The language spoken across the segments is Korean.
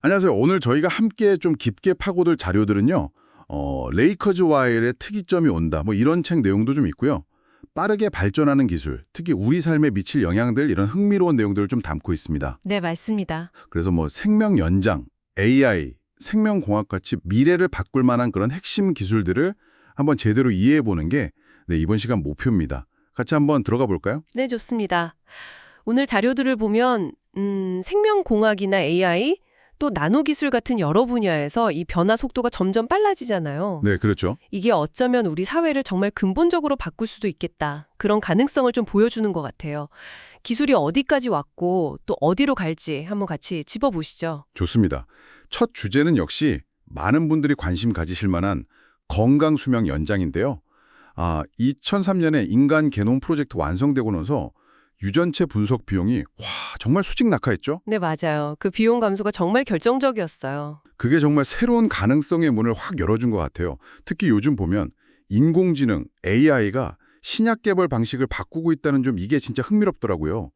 안녕하세요. 오늘 저희가 함께 좀 깊게 파고들 자료들은요. 레이커즈 와일의 특이점이 온다. 뭐 이런 책 내용도 좀 있고요. 빠르게 발전하는 기술, 특히 우리 삶에 미칠 영향들 이런 흥미로운 내용들을 좀 담고 있습니다. 네, 맞습니다. 그래서 뭐 생명 연장, AI, 생명공학 같이 미래를 바꿀 만한 그런 핵심 기술들을 한번 제대로 이해해 보는 게 이번 시간 목표입니다. 같이 한번 들어가 볼까요? 네, 좋습니다. 오늘 자료들을 보면 생명공학이나 AI, 또 나노기술 같은 여러 분야에서 이 변화 속도가 점점 빨라지잖아요. 네, 그렇죠. 이게 어쩌면 우리 사회를 정말 근본적으로 바꿀 수도 있겠다. 그런 가능성을 좀 보여주는 것 같아요. 기술이 어디까지 왔고 또 어디로 갈지 한번 같이 짚어보시죠. 좋습니다. 첫 주제는 역시 많은 분들이 관심 가지실 만한 건강 수명 연장인데요. 2003년에 인간 게놈 프로젝트 완성되고 나서 유전체 분석 비용이 정말 수직낙하했죠? 네, 맞아요. 그 비용 감소가 정말 결정적이었어요. 그게 정말 새로운 가능성의 문을 확 열어준 것 같아요. 특히 요즘 보면 인공지능, AI가 신약 개발 방식을 바꾸고 있다는 점 이게 진짜 흥미롭더라고요.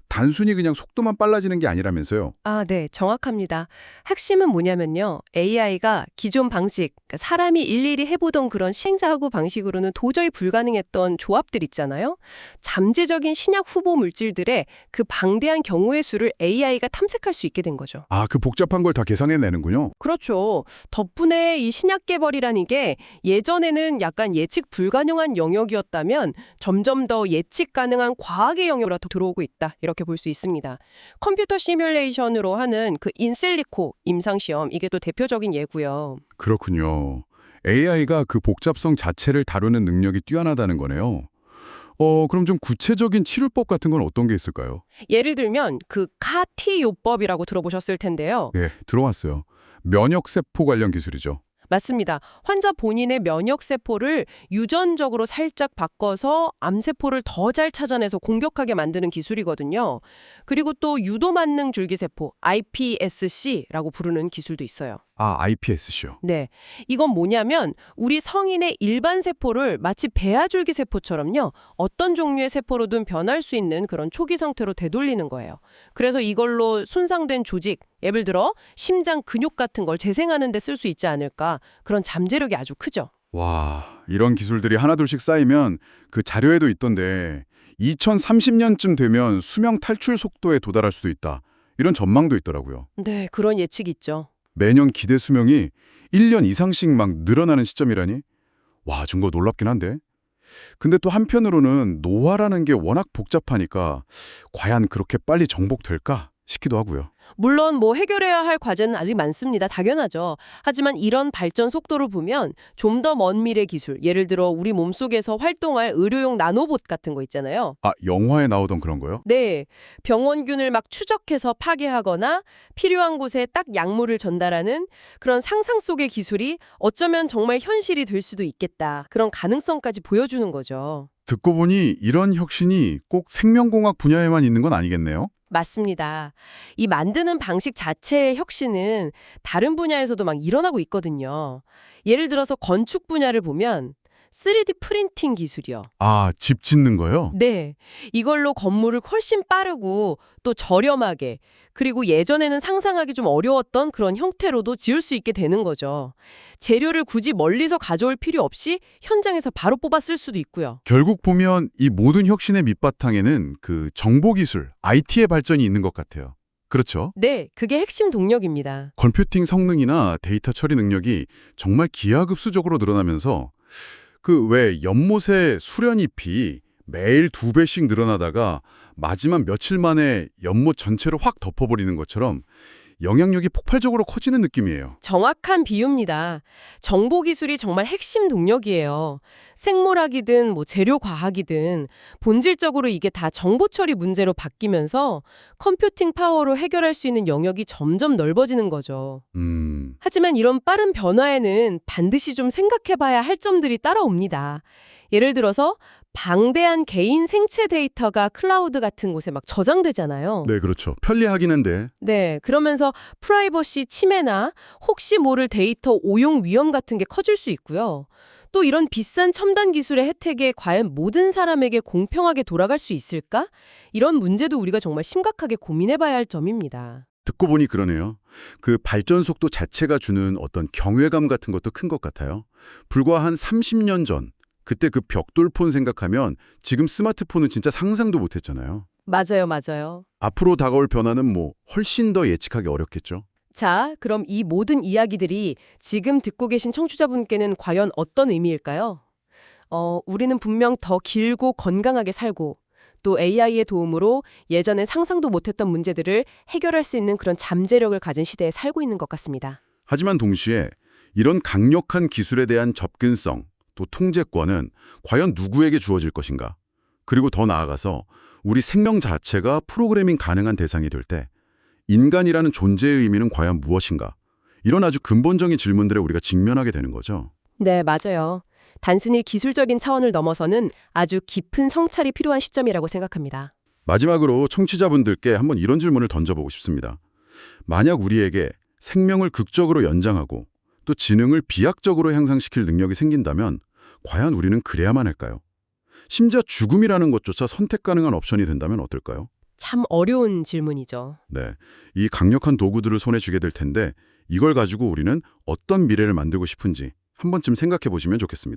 단순히 그냥 속도만 빨라지는 게 아니라면서요. 네, 정확합니다. 핵심은 뭐냐면요. AI가 기존 방식, 그러니까 사람이 일일이 해보던 그런 시행착오 방식으로는 도저히 불가능했던 조합들 있잖아요. 잠재적인 신약 후보 물질들의 그 방대한 경우의 수를 AI가 탐색할 수 있게 된 거죠. 그 복잡한 걸 다 계산해내는군요. 그렇죠. 덕분에 이 신약 개발이라는 게 예전에는 약간 예측 불가능한 영역이었다면 점점 더 예측 가능한 과학의 영역으로 들어오고 있다. 이렇게 볼 수 있습니다. 컴퓨터 시뮬레이션으로 하는 그 인실리코 임상시험, 이게 또 대표적인 예고요. 그렇군요. AI가 그 복잡성 자체를 다루는 능력이 뛰어나다는 거네요. 그럼 좀 구체적인 치료법 같은 건 어떤 게 있을까요? 예를 들면 그 카티 요법이라고 들어보셨을 텐데요. 네, 들어왔어요. 면역세포 관련 기술이죠. 맞습니다. 환자 본인의 면역세포를 유전적으로 살짝 바꿔서 암세포를 더 잘 찾아내서 공격하게 만드는 기술이거든요. 그리고 또 유도만능 줄기세포, iPSC라고 부르는 기술도 있어요. iPSC요. 네. 이건 뭐냐면 우리 성인의 일반 세포를 마치 배아줄기 세포처럼요. 어떤 종류의 세포로든 변할 수 있는 그런 초기 상태로 되돌리는 거예요. 그래서 이걸로 손상된 조직, 예를 들어 심장 근육 같은 걸 재생하는 데 쓸 수 있지 않을까. 그런 잠재력이 아주 크죠. 와, 이런 기술들이 하나둘씩 쌓이면 그 자료에도 있던데 2030년쯤 되면 수명 탈출 속도에 도달할 수도 있다. 이런 전망도 있더라고요. 네, 그런 예측이 있죠. 매년 기대 수명이 1년 이상씩 막 늘어나는 시점이라니? 정말 놀랍긴 한데. 근데 또 한편으로는 노화라는 게 워낙 복잡하니까 과연 그렇게 빨리 정복될까 싶기도 하고요. 물론 뭐 해결해야 할 과제는 아직 많습니다. 당연하죠. 하지만 이런 발전 속도를 보면 좀 더 먼 미래 기술, 예를 들어 우리 몸속에서 활동할 의료용 나노봇 같은 거 있잖아요. 영화에 나오던 그런 거요? 네, 병원균을 막 추적해서 파괴하거나 필요한 곳에 딱 약물을 전달하는 그런 상상 속의 기술이 어쩌면 정말 현실이 될 수도 있겠다. 그런 가능성까지 보여주는 거죠. 듣고 보니 이런 혁신이 꼭 생명공학 분야에만 있는 건 아니겠네요? 맞습니다. 이 만드는 방식 자체의 혁신은 다른 분야에서도 막 일어나고 있거든요. 예를 들어서 건축 분야를 보면 3D 프린팅 기술이요. 집 짓는 거요? 네. 이걸로 건물을 훨씬 빠르고 또 저렴하게, 그리고 예전에는 상상하기 좀 어려웠던 그런 형태로도 지을 수 있게 되는 거죠. 재료를 굳이 멀리서 가져올 필요 없이 현장에서 바로 뽑아 쓸 수도 있고요. 결국 보면 이 모든 혁신의 밑바탕에는 그 정보기술, IT의 발전이 있는 것 같아요. 그렇죠? 네, 그게 핵심 동력입니다. 컴퓨팅 성능이나 데이터 처리 능력이 정말 기하급수적으로 늘어나면서 그 왜 연못의 수련잎이 매일 2배씩 늘어나다가 마지막 며칠 만에 연못 전체를 확 덮어버리는 것처럼 영향력이 폭발적으로 커지는 느낌이에요. 정확한 비유입니다. 정보기술이 정말 핵심 동력이에요. 생물학이든 뭐 재료과학이든 본질적으로 이게 다 정보 처리 문제로 바뀌면서 컴퓨팅 파워로 해결할 수 있는 영역이 점점 넓어지는 거죠. 하지만 이런 빠른 변화에는 반드시 좀 생각해봐야 할 점들이 따라옵니다. 예를 들어서 방대한 개인 생체 데이터가 클라우드 같은 곳에 막 저장되잖아요. 네, 그렇죠. 편리하긴 한데. 네, 그러면서 프라이버시 침해나 혹시 모를 데이터 오용 위험 같은 게 커질 수 있고요. 또 이런 비싼 첨단 기술의 혜택에 과연 모든 사람에게 공평하게 돌아갈 수 있을까? 이런 문제도 우리가 정말 심각하게 고민해봐야 할 점입니다. 듣고 보니 그러네요. 그 발전 속도 자체가 주는 어떤 경외감 같은 것도 큰 것 같아요. 불과 한 30년 전, 그때 그 벽돌폰 생각하면 지금 스마트폰은 진짜 상상도 못했잖아요. 맞아요, 맞아요. 앞으로 다가올 변화는 뭐 훨씬 더 예측하기 어렵겠죠. 자, 그럼 이 모든 이야기들이 지금 듣고 계신 청취자분께는 과연 어떤 의미일까요? 우리는 분명 더 길고 건강하게 살고 또 AI의 도움으로 예전에 상상도 못했던 문제들을 해결할 수 있는 그런 잠재력을 가진 시대에 살고 있는 것 같습니다. 하지만 동시에 이런 강력한 기술에 대한 접근성, 또 통제권은 과연 누구에게 주어질 것인가? 그리고 더 나아가서 우리 생명 자체가 프로그래밍 가능한 대상이 될 때 인간이라는 존재의 의미는 과연 무엇인가? 이런 아주 근본적인 질문들에 우리가 직면하게 되는 거죠. 네, 맞아요. 단순히 기술적인 차원을 넘어서는 아주 깊은 성찰이 필요한 시점이라고 생각합니다. 마지막으로 청취자분들께 한번 이런 질문을 던져보고 싶습니다. 만약 우리에게 생명을 극적으로 연장하고 또 지능을 비약적으로 향상시킬 능력이 생긴다면 과연 우리는 그래야만 할까요? 심지어 죽음이라는 것조차 선택 가능한 옵션이 된다면 어떨까요? 참 어려운 질문이죠. 네, 이 강력한 도구들을 손에 쥐게 될 텐데 이걸 가지고 우리는 어떤 미래를 만들고 싶은지 한 번쯤 생각해 보시면 좋겠습니다.